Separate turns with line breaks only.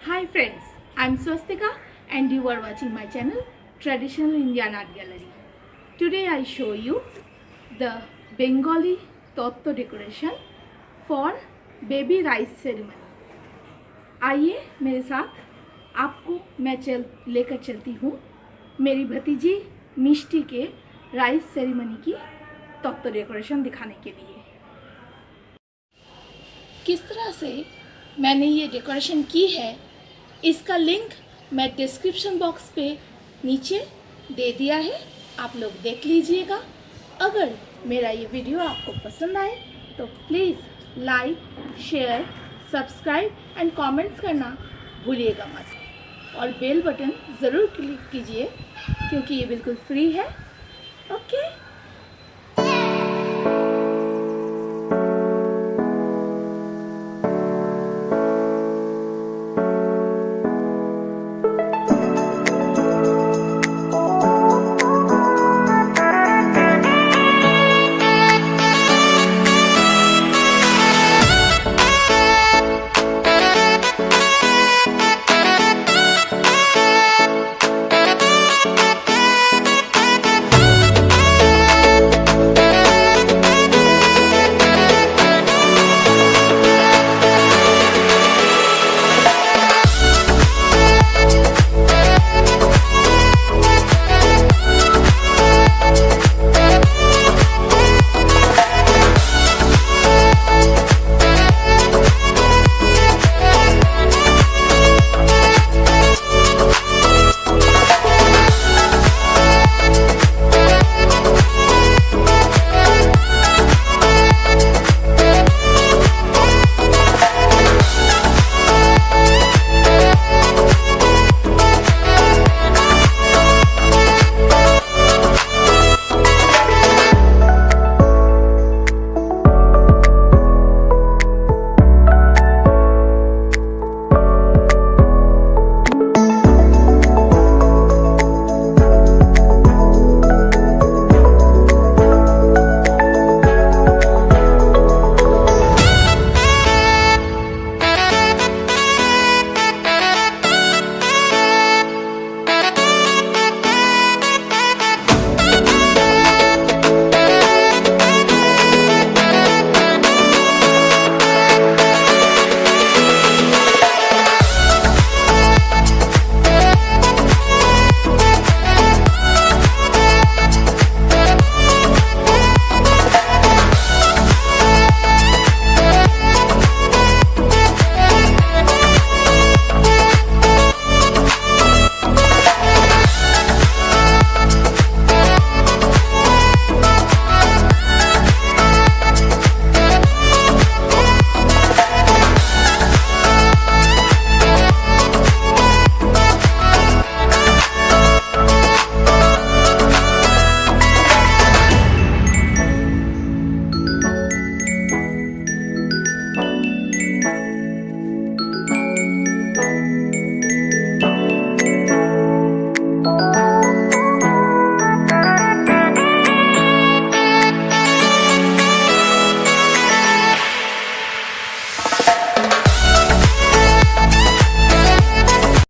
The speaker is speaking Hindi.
Hi friends, I am Swastika and you are watching my channel Traditional Indian Art Gallery. Today I show you the Bengali Tatto decoration for baby rice ceremony. आइए मेरे साथ आपको मैं लेकर चलती हूँ मेरी भतीजी मिष्टी के राइस सेरेमनी की तत्तो डेकोरेशन दिखाने के लिए। किस तरह से मैंने ये डेकोरेशन की है इसका लिंक मैं डिस्क्रिप्शन बॉक्स पे नीचे दे दिया है, आप लोग देख लीजिएगा। अगर मेरा ये वीडियो आपको पसंद आए तो please like, share, subscribe and comments करना भूलिएगा मत और बेल बटन ज़रूर क्लिक कीजिए क्योंकि ये बिल्कुल फ्री है। ओके।